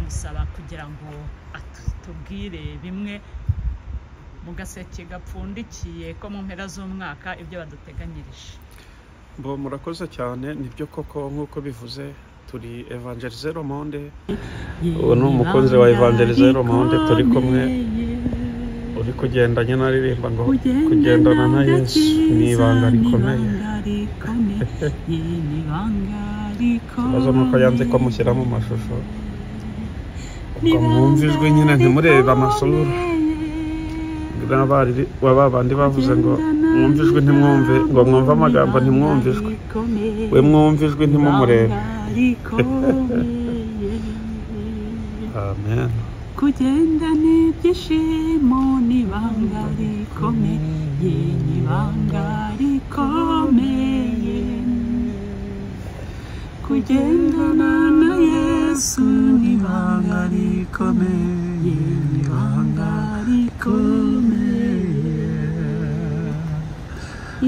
twamusaba kugira ngo atubwire bimwe mu gaseke gapfundikiye ko mu mpera z'umwaka ibyo baduteganyirije. Bo murakoze cyane, nibyo koko nk'uko bivuze turi Evangeliser Le Monde. Uwo ni umukozi wa Evangeliser Le Monde turi kumwe, uri kugendanye n'aririmba ngo kugendana na Yesu ni ibanga rikomeye. Ikibazo ni uko yanze ko mushyira mu mashusho, ubwo mwumva ijwi nyine ntimurebe amasura. N'abari babandi bavuze ngo mwumva ijwi ntimwumve, ngo mwumve amagambo ntimwumve ijwi, we mwumva ijwi ntimumurebe. Amen. Kugenda n'ibyishimo n'ibanga rikomeye, n'ibanga rikomeye. Kugendana na Yesu n'ibanga rikomeye, n'ibanga rikomeye.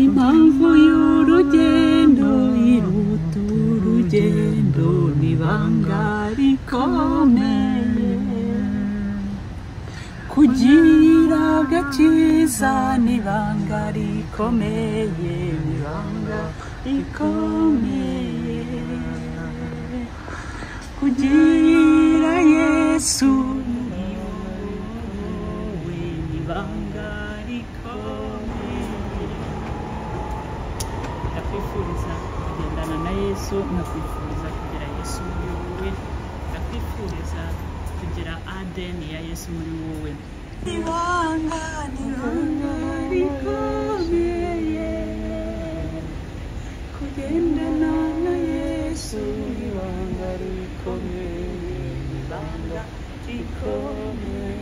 Impamvu y'urugendo iruta urugendo, n'ibanga rikomeye. Kugira agakiza n'ibanga rikomeye, n'ibanga rikomeye. Kugira Yesu n'ibanga rikomeye. Ndakwifuriza kugendana na Yesu, ndakwifuriza kugira Yesu muri wowe, ndakwifuriza kugira ADN ya Yesu muri wowe. Ibanga rikomeye, kugendana na Yesu ibanga rikomeye, ibanga rikomeye.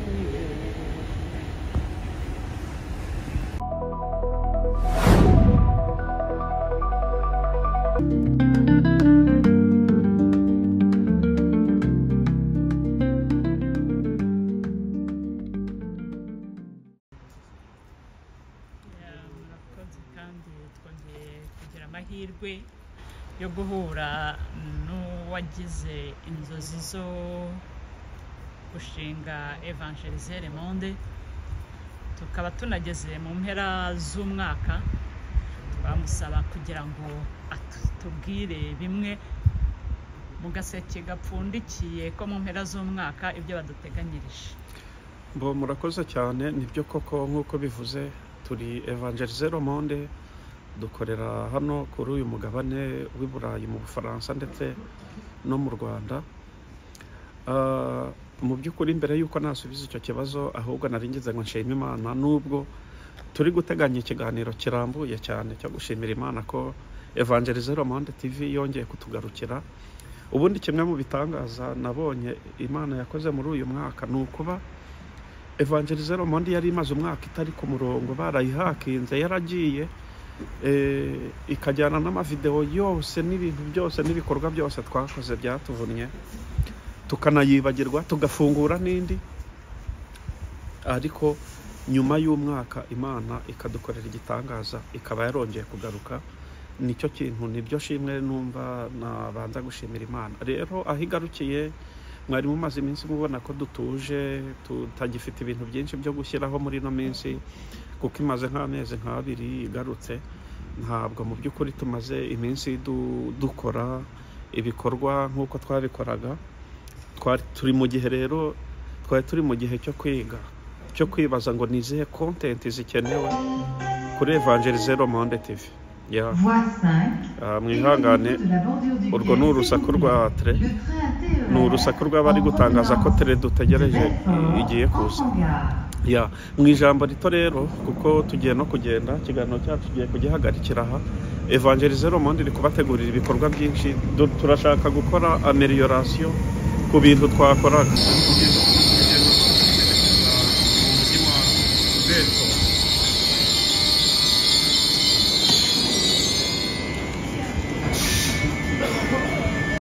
Kandi twongeye kugira amahirwe yo guhura n'uwagize inzozi zo gushinga Evangeliser Le Monde. Tukaba tunageze mu mpera z'umwaka, twamusaba kugira ngo atubwire bimwe mu gaseke gapfundikiye ko mu mpera z'umwaka ibyo baduteganyirije. Bo murakoze cyane, nibyo koko nk'uko bivuze turi Evangeliser Le Monde, dukorera hano kuri uyu mugabane w'i Burayi, mu Bufaransa ndetse no mu Rwanda. Mu by'ukuri mbere y'uko nasubiza icyo kibazo, ahubwo nari ngize ngo nshime Imana, nubwo turi guteganya ikiganiro kirambuye cyane cyo gushimira Imana ko Evangeliser Le Monde TV yongeye kutugarukira. Ubundi kimwe mu bitangaza nabonye Imana yakoze muri uyu mwaka ni ukuba Evangeliser Le Monde yari imaze umwaka itari ku murongo, barayihakinze, yaragiye ikajyana n'amavideo yose n'ibintu byose n'ibikorwa byose twakoze byatuvunnye, tukanayibagirwa, tugafungura n'indi. Ariko nyuma y'umwaka Imana ikadukorera igitangaza, ikaba yarongeye kugaruka. Nicyo kintu, nibyo shimwe numva nabanza gushimira Imana. Rero aho igarukiye, mwari mumaze iminsi mubona ko dutuje, tutagifite ibintu byinshi byo gushyiraho muri ino minsi, kuko imaze nk'amezi nk'abiri igarutse. Ntabwo mu by'ukuri tumaze iminsi dukora ibikorwa nk'uko twabikoraga. Turi mu gihe rero, twari turi mu gihe cyo kwiga, cyo kwibaza ngo nizihe content zikenewe kuri Evangeliser Le Monde TV. Mwihangane, urwo ni urusaku rwa tere, ni urusaku rw'abari gutangaza ko tere dutegereje igiye kuza. Mu ijambo rito rero, kuko tugiye no kugenda, ikiganiro cyacu tugiye kugihagarikira aha. Evangeliser Le Monde iri kubategurira ibikorwa byinshi. Turashaka gukora amelioration ku bintu twakoraga.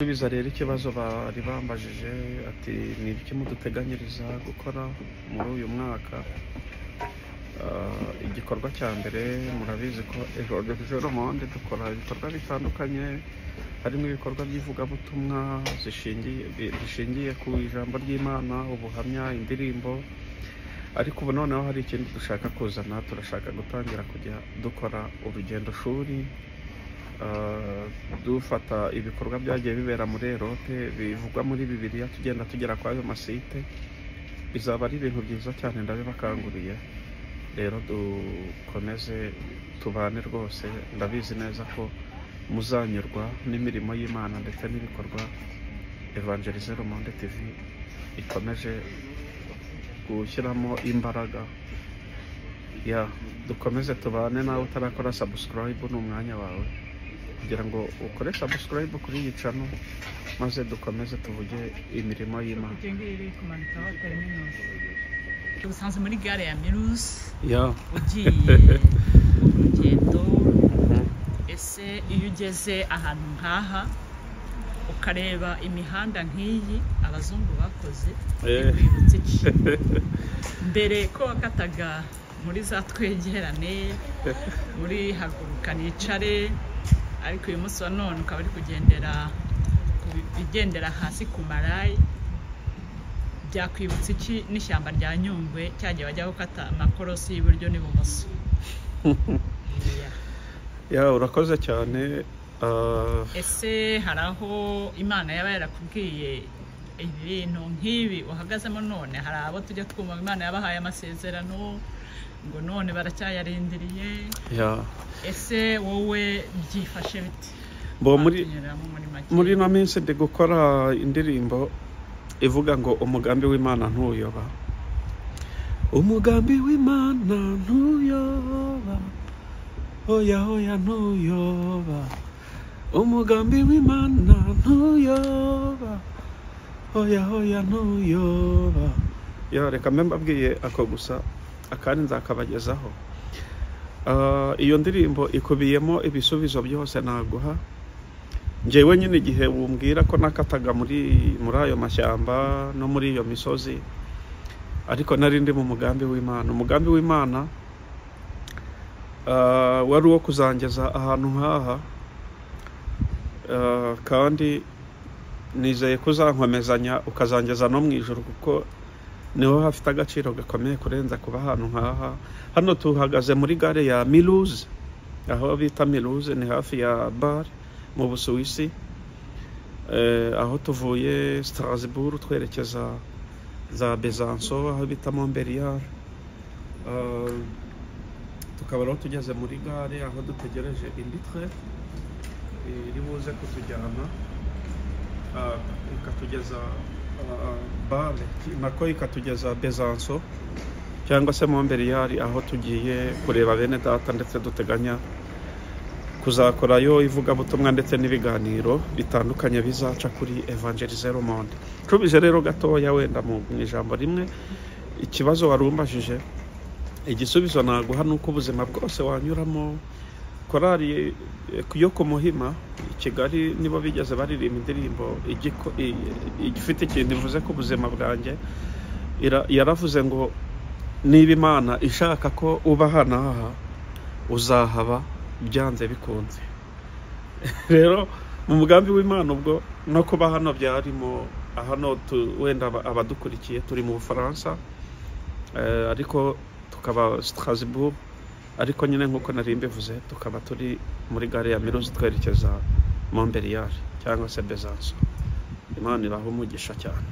Biza rero ikibazo bari bambajije ati ni iki muduteganyiriza gukora muri uyu mwaka. Igikorwa cya mbere, murabizi ko Evangeliser Le Monde dukora ibikorwa bitandukanye harimo ibikorwa by'ivugabutumwa zishingiye ku ijambo ry'Imana, ubuhamya, indirimbo. Ariko ubu noneho hari ikindi dushaka kuzana, turashaka gutangira kujya dukora urugendo shuri, dufata ibikorwa byagiye bibera muri Europe bivugwa muri Bibiliya, tugenda tugera kwa ayo masite. Bizaba ari ibintu byiza cyane, ndabibakanguriye. Rero dukomeze tubane rwose, ndabizi neza ko muzanyurwa n'imirimo y'Imana ndetse n'ibikorwa Evangeliser Le Monde TV ikomeje gushyiramo imbaraga. Dukomeze tubane. Nawe utarakora subscribe, ni umwanya wawe kugira ngo ukore subscribe kuri iyi channel, maze dukomeze tuvuge imirimo y'Imana. Tusanze muri gare ya Mulhouse, Yeah. ugiye urugendo. Ese iyo ugeze ahantu nk'aha ukareba imihanda nk'iyi abazungu bakoze, bikwibutsa iki? Mbere ko wakataga muri za twegerane, muri haguruka nicare, ariko uyu munsi wa none ukaba uri kugendera hasi ku marayi. Byakwibutsa iki n'ishyamba rya Nyungwe cyagiye bajya gukata amakorosi y'iburyo n'ibumoso? Urakoze cyane. Ese hari aho Imana yaba yarakubwiye ibintu nk'ibi uhagazemo none? Hari abo tujya twumva Imana yabahaye amasezerano ngo none baracyayarindiriye. Ese wowe byifashe bite? Muri ino minsi ndi gukora indirimbo ivuga ngo umugambi w'Imana ntuyoba. Umugambi w'Imana ntuyoba, oya oya ntuyoba. Umugambi w'Imana ntuyoba, oya oya ntuyoba. Reka mbe mbabwiye ako gusa, akandi nzakabagezaho. Iyo ndirimbo ikubiyemo ibisubizo byose naguha. Njyewe nyine igihe wumbwira ko nakataga muri ayo mashyamba no muri iyo misozi, ariko nari ndi mu mugambi w'Imana. Umugambi w'Imana wari uwo kuzangeza ahantu nk'aha, kandi nizeye kuzankomezanya ukazangeza no mu ijuru, kuko niho hafite agaciro gakomeye kurenza kuba ahantu nk'aha. Hano tuhagaze muri gare ya Mulhouse, aho bita Mulhouse, ni hafi ya Bar mu Busuwisi, aho tuvuye Strasbourg twerekeza za Besançon, aho bita Montbéliard. Tukaba rero tugeze muri gare, aho dutegereje indi train iri buze kutujyana ikatugeza Bale, nako ikatugeza Besançon cyangwa se Montbéliard, aho tugiye kureba bene data, ndetse duteganya kuzakorayo ivugabutumwa ndetse n'ibiganiro bitandukanye bizaca kuri Evangeliser Le Monde. Tubije rero gatoya wenda mu ijambo rimwe ikibazo warumbajije, igisubizo naguha nuko ubuzima bwose wanyuramo. Korali yo ku Muhima i Kigali nibo bigeze baririmba indirimbo igifite ikintu ivuze ku buzima bwanjye. Yaravuze ngo niba Imana ishaka ko uba hano uzahaba byanze bikunze. Rero mu mugambi w'Imana ubwo no kuba hano byarimo. Hano wenda abadukurikiye turi mu Bufaransa, ariko tukaba Strasbourg, ariko nyine nk'uko nari mbivuze tukaba turi muri gare ya Mulhouse twerekeza Montbéliard cyangwa se Besançon. Imana ibahe umugisha cyane.